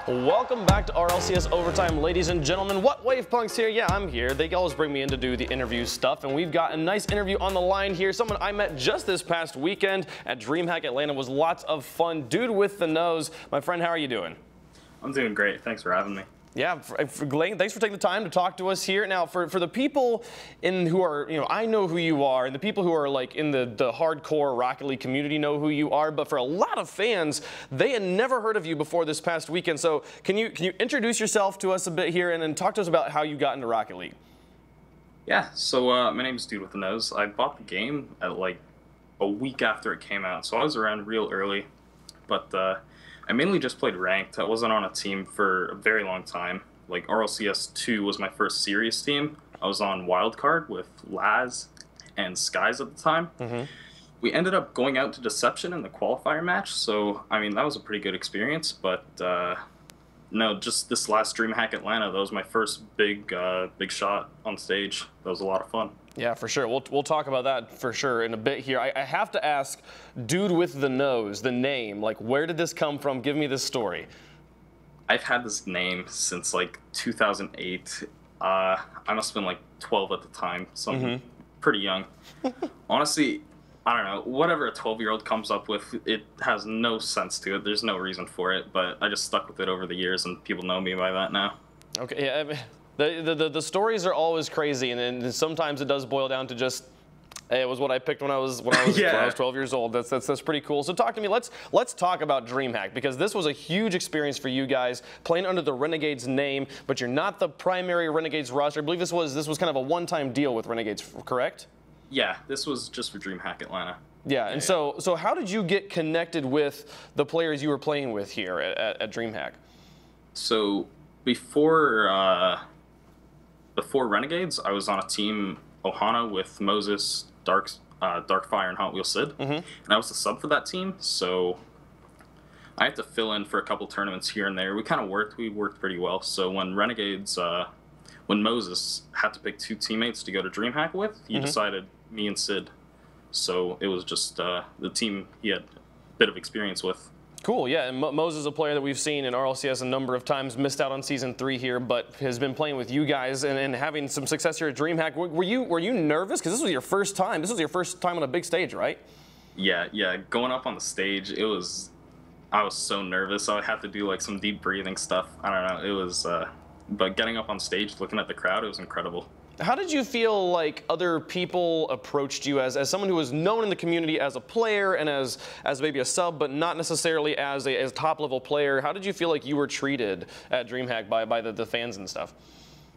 Welcome back to RLCS Overtime, ladies and gentlemen. What Wave Punks here? Yeah, I'm here. They always bring me in to do the interview stuff, and we've got a nice interview on the line here. Someone I met just this past weekend at DreamHack Atlanta. Was lots of fun. Dude with the nose. My friend, how are you doing? I'm doing great. Thanks for having me. Yeah, thanks for taking the time to talk to us here. Now, for the people who are, I know who you are, and the people who are like in the hardcore Rocket League community know who you are, but for a lot of fans, they had never heard of you before this past weekend. So can you introduce yourself to us a bit here and then talk to us about how you got into Rocket League? Yeah, so my name is Dude with the Nose. I bought the game at like a week after it came out, so I was around real early, but I mainly just played ranked. I wasn't on a team for a very long time. Like RLCS 2 was my first serious team. I was on wildcard with Laz and Skies at the time. We ended up going out to Deception in the qualifier match, so I mean that was a pretty good experience. But no, just this last DreamHack Atlanta, that was my first big shot on stage. That was a lot of fun. Yeah, for sure. We'll talk about that for sure in a bit here. I have to ask, Dude with the Nose, the name, like where did this come from? Give me this story. I've had this name since like 2008. I must have been like 12 at the time, something pretty young. Honestly, I don't know. Whatever a 12-year-old comes up with, it has no sense to it. There's no reason for it, but I just stuck with it over the years, and people know me by that now. Okay, yeah. I mean, the stories are always crazy, and sometimes it does boil down to just, hey, it was what I picked when I was 12 years old. That's pretty cool. So talk to me. Let's talk about DreamHack, because this was a huge experience for you guys playing under the Renegades name, but you're not the primary Renegades roster. I believe this was kind of a one-time deal with Renegades, correct? Yeah, this was just for DreamHack Atlanta. Yeah, and so how did you get connected with the players you were playing with here at DreamHack? So before Renegades, I was on a team Ohana with Moses, Darkfire, and Hot Wheel Sid, and I was the sub for that team. So I had to fill in for a couple tournaments here and there. We worked pretty well. So when Renegades, when Moses had to pick 2 teammates to go to DreamHack with, he decided me and Sid. So it was just the team he had a bit of experience with. Cool, yeah, and Moses is a player that we've seen in RLCS a number of times, missed out on Season 3 here, but has been playing with you guys and having some success here at DreamHack. Were you nervous? Because this was your first time. This was your first time on a big stage, right? Yeah, going up on the stage, I was so nervous. I had to do like some deep breathing stuff. I don't know, it was, but getting up on stage, looking at the crowd, it was incredible. How did you feel like other people approached you as someone who was known in the community as a player and as maybe a sub, but not necessarily as a top-level player? How did you feel like you were treated at DreamHack by the fans and stuff?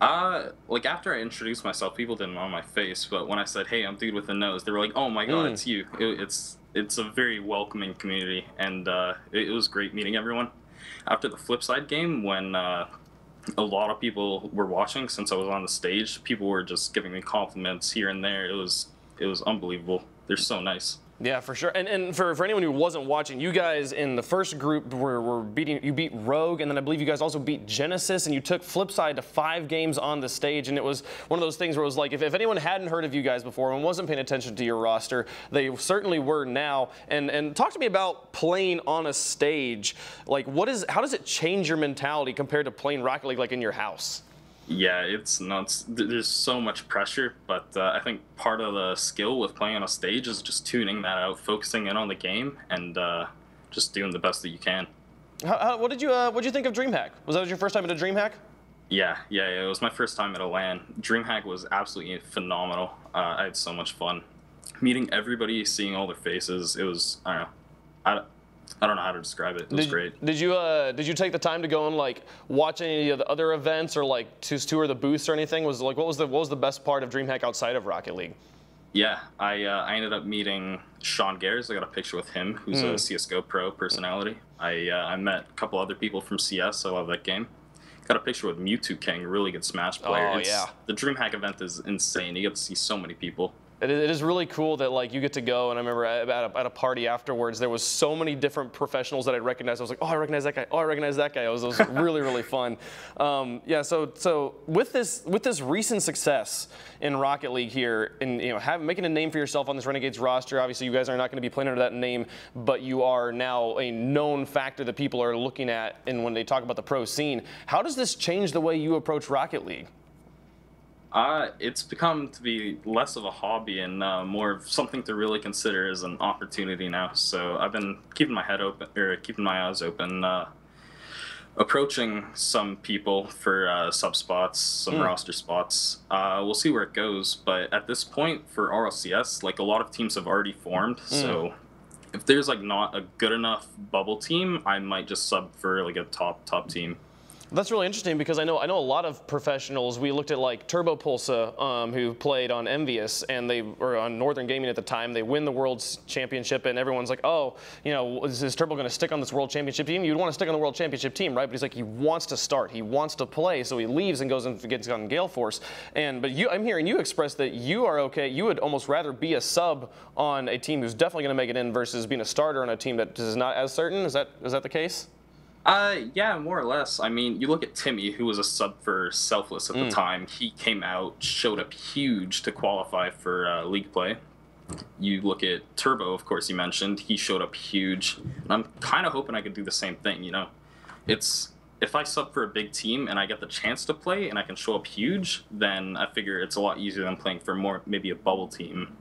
Like after I introduced myself, people didn't know my face, but when I said, "Hey, I'm Dude with the Nose," they were like, "Oh my God, it's you!" It's a very welcoming community, and it was great meeting everyone. After the Flipside game, when a lot of people were watching, since I was on the stage, people were just giving me compliments here and there. It was unbelievable. They're so nice. Yeah, for sure. And for anyone who wasn't watching, you guys in the first group you beat Rogue, and then I believe you guys also beat Genesis, and you took Flipside to 5 games on the stage, and it was one of those things where it was like, if anyone hadn't heard of you guys before and wasn't paying attention to your roster, they certainly were now. And talk to me about playing on a stage. Like, how does it change your mentality compared to playing Rocket League like in your house? Yeah, it's nuts. There's so much pressure, but I think part of the skill with playing on a stage is just tuning that out, focusing in on the game, and just doing the best that you can. What did you think of DreamHack? Was that your first time at a DreamHack? Yeah, it was my first time at a LAN. DreamHack was absolutely phenomenal. I had so much fun. Meeting everybody, seeing all their faces, it was, I don't know how to describe it. It was great. Did you take the time to go and like watch any of the other events or like to tour the booths or anything? What was the best part of DreamHack outside of Rocket League? Yeah, I ended up meeting Sean Gares. I got a picture with him, who's a CS:GO pro personality. I met a couple other people from CS. I love that game. Got a picture with Mewtwo King, really good Smash player. Oh, yeah. The DreamHack event is insane. You get to see so many people. It is really cool that like you get to go, and I remember at a party afterwards, there was so many different professionals that I recognized. I was like, oh, I recognize that guy. Oh, I recognize that guy. It was really, really fun. Yeah. So with this recent success in Rocket League here, and making a name for yourself on this Renegades roster, obviously you guys are not going to be playing under that name, but you are now a known factor that people are looking at, and when they talk about the pro scene, how does this change the way you approach Rocket League? It's become to be less of a hobby and more of something to really consider as an opportunity now. So I've been keeping my head open, or keeping my eyes open, approaching some people for sub spots, some roster spots. We'll see where it goes. But at this point for RLCS, like a lot of teams have already formed. So if there's like not a good enough bubble team, I might just sub for like a top team. That's really interesting because I know a lot of professionals. We looked at like Turbo Pulsa, who played on Envious, and they were on Northern Gaming at the time. They win the World Championship, and everyone's like, oh, is Turbo going to stick on this World Championship team? You'd want to stick on the World Championship team, right? But he's like, he wants to start. He wants to play, so he leaves and goes and gets on Gale Force. But I'm hearing you express that you are okay. You would almost rather be a sub on a team who's definitely going to make it in versus being a starter on a team that is not as certain. Is that the case? Yeah, more or less. I mean, you look at Timmy, who was a sub for Selfless at the time. He came out, showed up huge to qualify for league play. You look at Turbo, of course, you mentioned. He showed up huge. And I'm kind of hoping I could do the same thing, It's if I sub for a big team and I get the chance to play and I can show up huge, then I figure it's a lot easier than playing for maybe a bubble team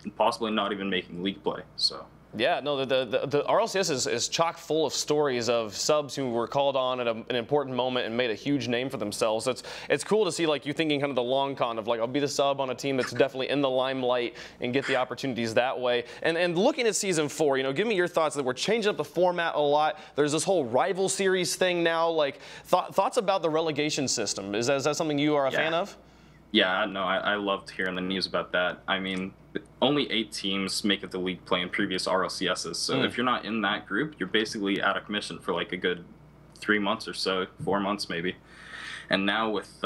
and possibly not even making league play. So. Yeah, no, the RLCS is chock full of stories of subs who were called on at an important moment and made a huge name for themselves. It's cool to see like you thinking kind of the long con of like, I'll be the sub on a team that's definitely in the limelight and get the opportunities that way. And looking at season 4, give me your thoughts that we're changing up the format a lot. There's this whole rival series thing now. Like thoughts about the relegation system. Is that something you are a fan of? Yeah, no, I loved hearing the news about that. I mean, only 8 teams make it to league play in previous RLCSs. So if you're not in that group, you're basically out of commission for like a good 3 months or so, 4 months maybe. And now with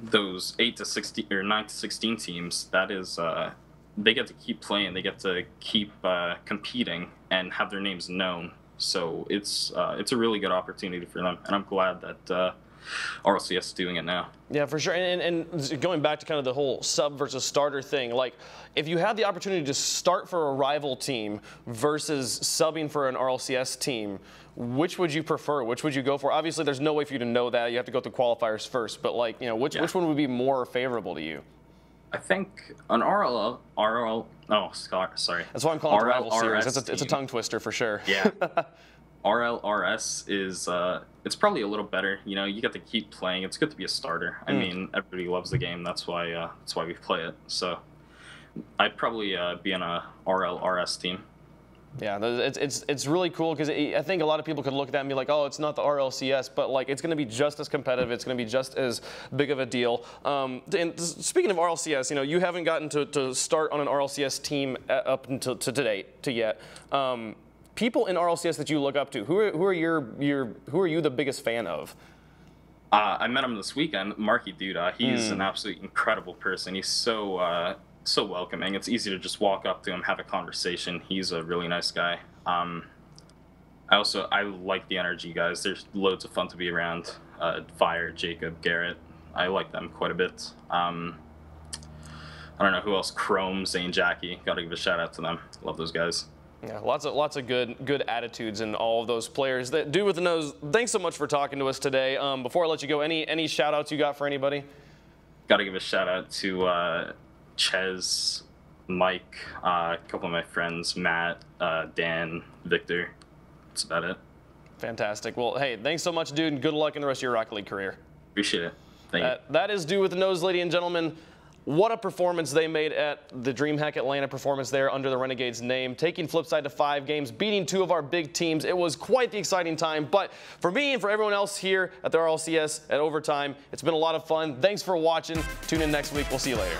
those 8 to 16 or 9 to 16 teams, that is, they get to keep playing, they get to keep competing and have their names known. So it's a really good opportunity for them, and I'm glad that RLCS is doing it now. Yeah, for sure. And going back to kind of the whole sub versus starter thing, like if you had the opportunity to start for a rival team versus subbing for an RLCS team, which would you prefer? Which would you go for? Obviously, there's no way for you to know that. You have to go through qualifiers first. But like, which one would be more favorable to you? I think an sorry. That's why I'm calling it a rival series. It's a tongue twister for sure. Yeah. RLRS is it's probably a little better. You get to keep playing. It's good to be a starter. I mean, everybody loves the game. That's why we play it. So I'd probably be in a RLRS team. Yeah, it's really cool because I think a lot of people could look at that and be like, oh, it's not the RLCS, but like it's going to be just as competitive. It's going to be just as big of a deal. And speaking of RLCS, you haven't gotten to start on an RLCS team up until to yet. People in RLCS that you look up to, who are you the biggest fan of? I met him this weekend, Marky Duda. He's an absolutely incredible person. He's so welcoming. It's easy to just walk up to him, have a conversation. He's a really nice guy. I like the energy guys. There's loads of fun to be around. Fire, Jacob, Garrett. I like them quite a bit. I don't know who else. Chrome, Zane, Jackie. Got to give a shout out to them. Love those guys. Yeah, lots of good attitudes in all of those players. That Dude with the Nose, thanks so much for talking to us today. Before I let you go, any shout outs you got for anybody? Got to give a shout out to Ches, Mike, a couple of my friends, Matt, Dan, Victor. That's about it. Fantastic. Well, hey, thanks so much, dude, and good luck in the rest of your Rocket League career. Appreciate it. Thank you. That is Dude with the Nose, ladies and gentlemen. What a performance they made at the DreamHack Atlanta performance there under the Renegades name, taking Flipside to 5 games, beating 2 of our big teams. It was quite the exciting time, but for me and for everyone else here at the RLCS at Overtime, it's been a lot of fun. Thanks for watching. Tune in next week. We'll see you later.